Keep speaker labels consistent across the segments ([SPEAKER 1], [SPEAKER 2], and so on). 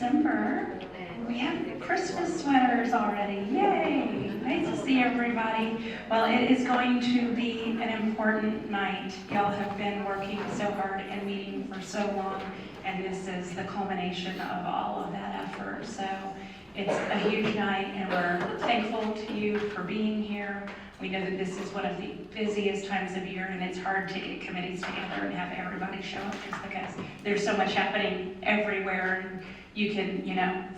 [SPEAKER 1] December. We have Christmas sweaters already. Yay! Nice to see everybody. Well, it is going to be an important night. Y'all have been working so hard and meeting for so long, and this is the culmination of all of that effort. So it's a huge night, and we're thankful to you for being here. We know that this is one of the busiest times of year, and it's hard to get committees together and have everybody show up just because there's so much happening everywhere. And you can,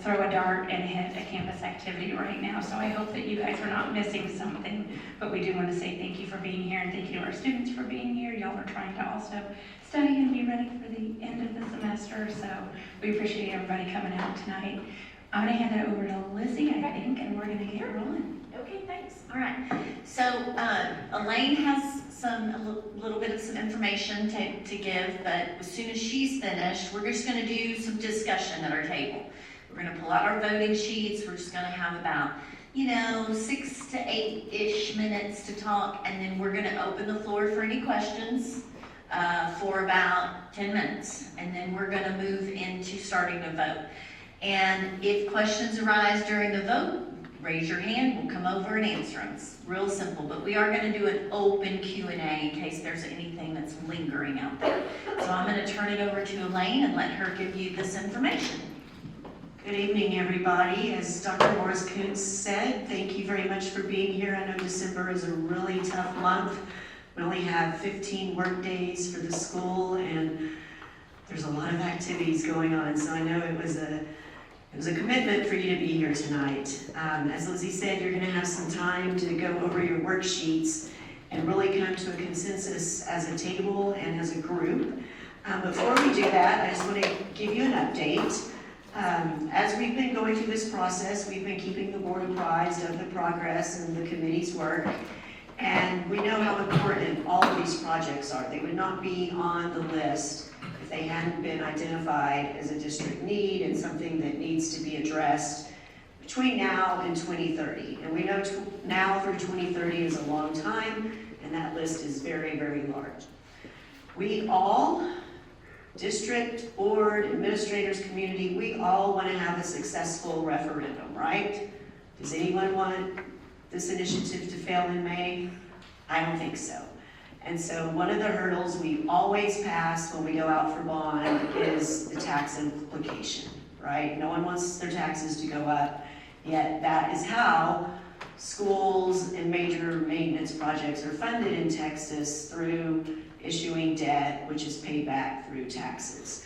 [SPEAKER 1] throw a dart and hit a campus activity right now. So I hope that you guys are not missing something, but we do want to say thank you for being here, and thank you to our students for being here. Y'all are trying to also study and be ready for the end of the semester, so we appreciate everybody coming out tonight. I'm gonna hand it over to Lizzie, I think, and we're gonna get rolling.
[SPEAKER 2] Okay, thanks. All right. So Elaine has a little bit of some information to give, but as soon as she's finished, we're just gonna do some discussion at our table. We're gonna pull out our voting sheets. We're just gonna have about, 6 to 8-ish minutes to talk, and then we're gonna open the floor for any questions for about 10 minutes, and then we're gonna move into starting to vote. And if questions arise during the vote, raise your hand, we'll come over and answer them. It's real simple, but we are going to do an open Q&A in case there's anything that's lingering out there. So I'm going to turn it over to Elaine and let her give you this information.
[SPEAKER 3] Good evening, everybody. As Dr. Morris Kuntz said, thank you very much for being here. I know December is a really tough month. We only have 15 work days for the school, and there's a lot of activities going on, so I know it was a commitment for you to be here tonight. As Lizzie said, you're going to have some time to go over your worksheets and really come to a consensus as a table and as a group. Before we do that, I just want to give you an update. As we've been going through this process, we've been keeping the board apprised of the progress and the committee's work. And we know how important all of these projects are. They would not be on the list if they hadn't been identified as a district need and something that needs to be addressed between now and 2030. And we know now through 2030 is a long time, and that list is very, very large. We all, district, board, administrators, community, we all want to have a successful referendum, right? Does anyone want this initiative to fail in May? I don't think so. And so one of the hurdles we always pass when we go out for bond is the tax implication, right? No one wants their taxes to go up, yet that is how schools and major maintenance projects are funded in Texas through issuing debt, which is paid back through taxes.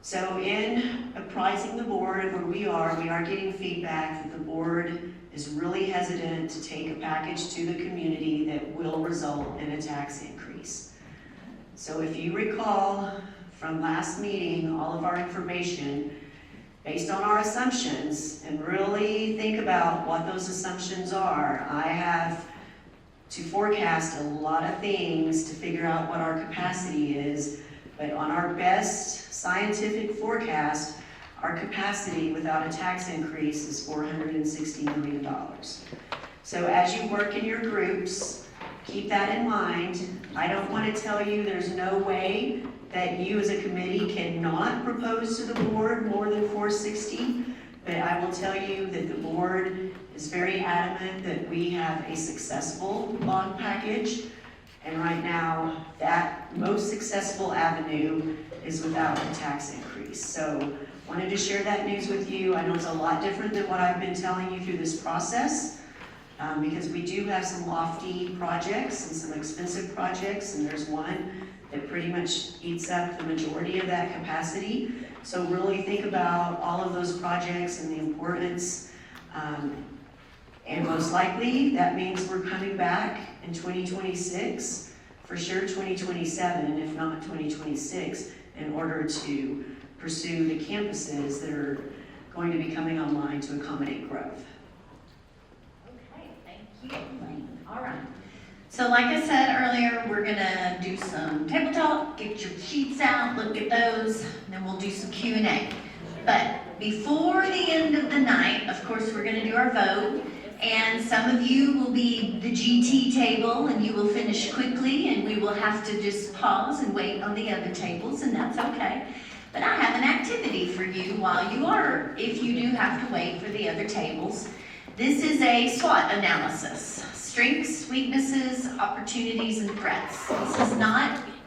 [SPEAKER 3] So in apprising the board of where we are getting feedback that the board is really hesitant to take a package to the community that will result in a tax increase. So if you recall from last meeting, all of our information based on our assumptions, and really think about what those assumptions are. I have to forecast a lot of things to figure out what our capacity is, but on our best scientific forecast, our capacity without a tax increase is $460 million. So as you work in your groups, keep that in mind. I don't want to tell you there's no way that you as a committee cannot propose to the board more than 460, but I will tell you that the board is very adamant that we have a successful bond package, and right now that most successful avenue is without a tax increase. So wanted to share that news with you. I know it's a lot different than what I've been telling you through this process, because we do have some lofty projects and some expensive projects, and there's one that pretty much eats up the majority of that capacity. So really think about all of those projects and the importance, and most likely that means we're coming back in 2026, for sure 2027, if not 2026, in order to pursue the campuses that are going to be coming online to accommodate growth.
[SPEAKER 2] Okay, thank you, Elaine. All right. So like I said earlier, we're gonna do some table talk, get your sheets out, look at those, and then we'll do some Q&A. But before the end of the night, of course, we're gonna do our vote, and some of you will be the GT table, and you will finish quickly, and we will have to just pause and wait on the other tables, and that's okay. But I have an activity for you while you are, if you do have to wait for the other tables. This is a SWOT analysis. Strengths, weaknesses, opportunities, and threats.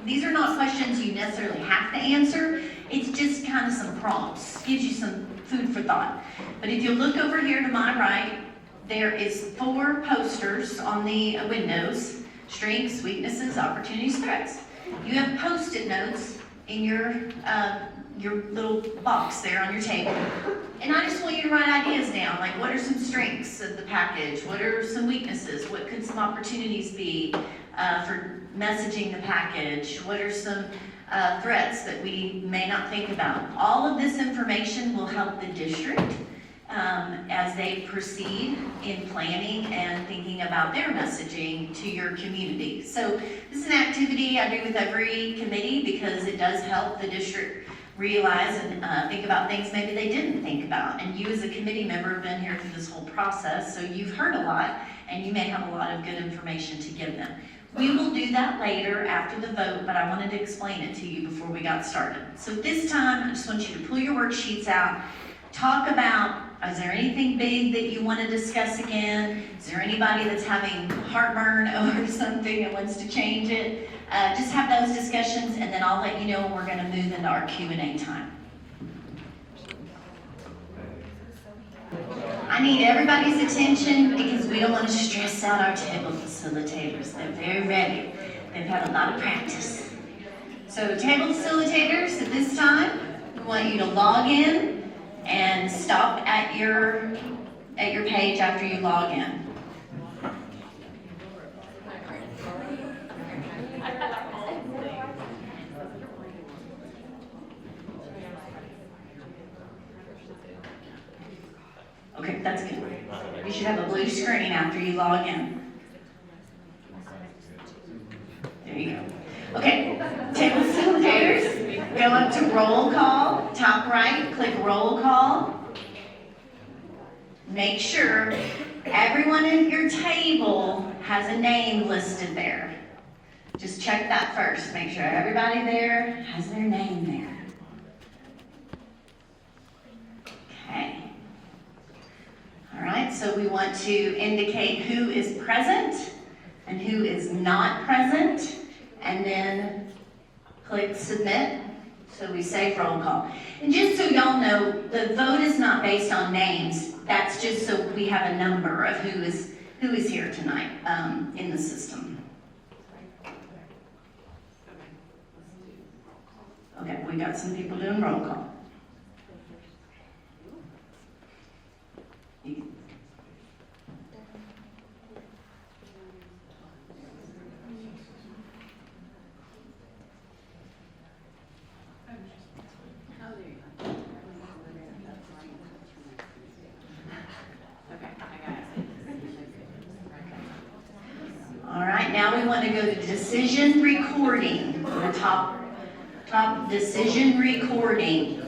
[SPEAKER 2] These are not questions you necessarily have to answer. It's just kind of some prompts, gives you some food for thought. But if you look over here to my right, there is 4 posters on the windows. Strengths, weaknesses, opportunities, threats. You have Post-it notes in your little box there on your table. And I just want you to write ideas down, like what are some strengths of the package? What are some weaknesses? What could some opportunities be for messaging the package? What are some threats that we may not think about? All of this information will help the district as they proceed in planning and thinking about their messaging to your community. So this is an activity I do with every committee because it does help the district realize and think about things maybe they didn't think about. And you as a committee member have been here through this whole process, so you've heard a lot and you may have a lot of good information to give them. We will do that later after the vote, but I wanted to explain it to you before we got started. So this time, I just want you to pull your worksheets out, talk about, is there anything big that you want to discuss again? Is there anybody that's having heartburn over something and wants to change it? Just have those discussions, and then I'll let you know when we're going to move into our Q&A time. I need everybody's attention because we don't want to stress out our table facilitators. They're very ready. They've had a lot of practice. So table facilitators, at this time, we want you to log in and stop at your page after you log in. Okay, that's good. You should have a blue screen after you log in. There you go. Okay, table facilitators, go up to roll call, top right, click roll call. Make sure everyone at your table has a name listed there. Just check that first. Make sure everybody there has their name there. Okay. All right, so we want to indicate who is present and who is not present, and then click submit. So we save roll call. And just so y'all know, the vote is not based on names. That's just so we have a number of who is here tonight in the system. Okay, we got some people doing roll call. All right, now we want to go to decision recording, the top decision recording.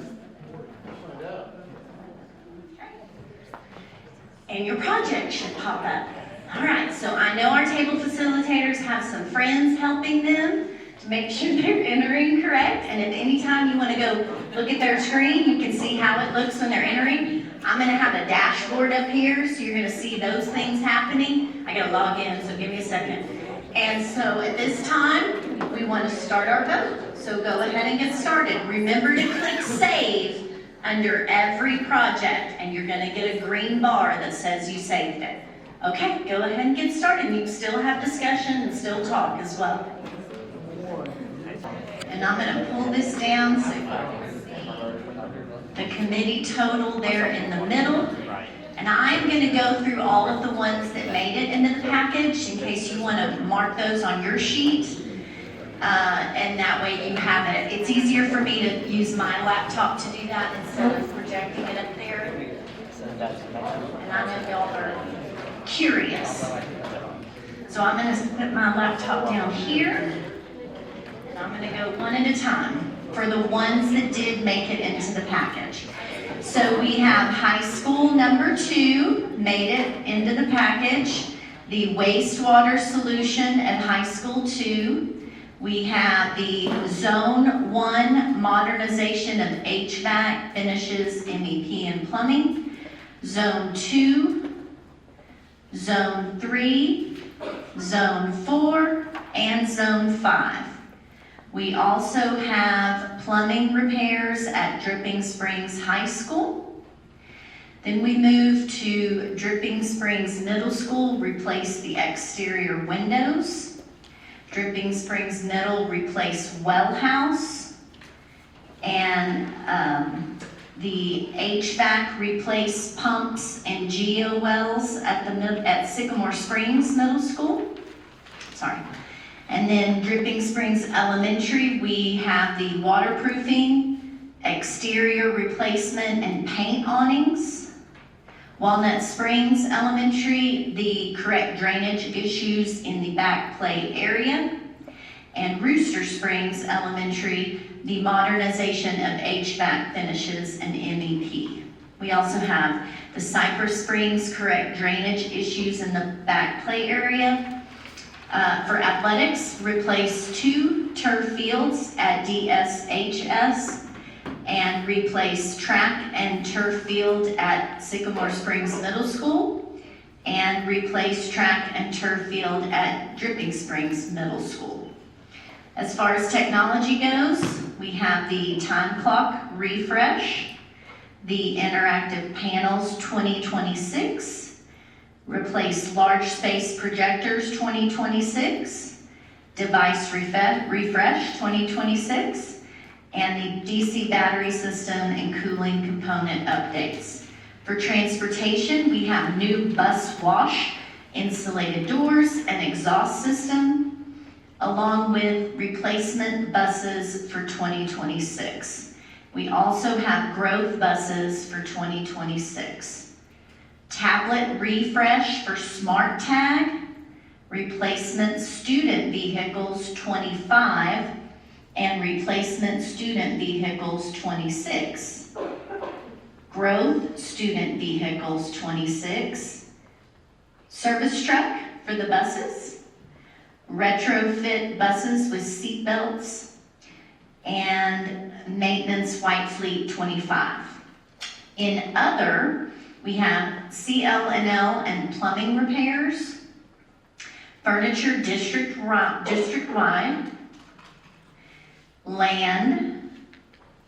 [SPEAKER 2] And your project should pop up. All right, so I know our table facilitators have some friends helping them to make sure they're entering correct. And if any time you want to go look at their screen, you can see how it looks when they're entering. I'm going to have a dashboard up here, so you're going to see those things happening. I got to log in, so give me a second. And so at this time, we want to start our vote. So go ahead and get started. Remember to click save under every project, and you're going to get a green bar that says you saved it. Okay, go ahead and get started. You can still have discussion and still talk as well. And I'm going to pull this down so you can see the committee total there in the middle. And I'm going to go through all of the ones that made it into the package in case you want to mark those on your sheet. And that way you have it. It's easier for me to use my laptop to do that instead of projecting it up there. And I know y'all are curious. So I'm going to put my laptop down here. And I'm going to go one at a time for the ones that did make it into the package. So we have high school number 2 made it into the package. The wastewater solution at high school 2. We have the Zone 1 modernization of HVAC, finishes, MEP, and plumbing. Zone 2, Zone 3, Zone 4, and Zone 5. We also have plumbing repairs at Dripping Springs High School. Then we move to Dripping Springs Middle School, replace the exterior windows. Dripping Springs Middle, replace well house. And the HVAC, replace pumps and geo wells at Sycamore Springs Middle School. Sorry. And then Dripping Springs Elementary, we have the waterproofing, exterior replacement, and paint awnings. Walnut Springs Elementary, the correct drainage issues in the back play area. And Rooster Springs Elementary, the modernization of HVAC finishes and MEP. We also have the Cypress Springs correct drainage issues in the back play area. For athletics, replace 2 turf fields at DSHS and replace track and turf field at Sycamore Springs Middle School and replace track and turf field at Dripping Springs Middle School. As far as technology goes, we have the time clock refresh, the interactive panels 2026, replace large space projectors 2026, device refresh 2026, and the DC battery system and cooling component updates. For transportation, we have new bus wash, insulated doors, and exhaust system, along with replacement buses for 2026. We also have growth buses for 2026. Tablet refresh for Smart Tag, replacement student vehicles 25, and replacement student vehicles 26. Growth student vehicles 26. Service truck for the buses. Retrofit buses with seat belts. And maintenance white fleet 25. In other, we have CL&L and plumbing repairs, furniture district-wide, land,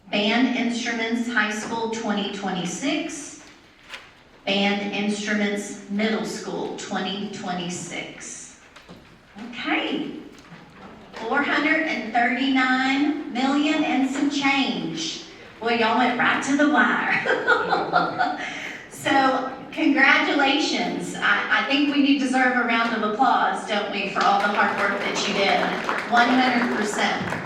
[SPEAKER 2] band instruments high school 2026, band instruments middle school 2026. Okay, 439 million and some change. Boy, y'all went right to the wire. So, congratulations. I think we deserve a round of applause, don't we, for all the hard work that you did, 100%.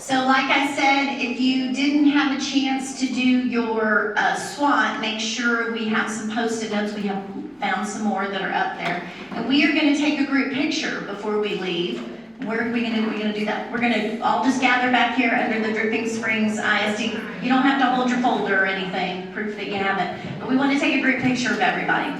[SPEAKER 2] So like I said, if you didn't have a chance to do your SWOT, make sure we have some Post-it notes. We have found some more that are up there. And we are gonna take a group picture before we leave. Where are we gonna do that? We're gonna all just gather back here under the Dripping Springs ISD. You don't have to hold your folder or anything, proof that you have it. But we wanna take a group picture of everybody.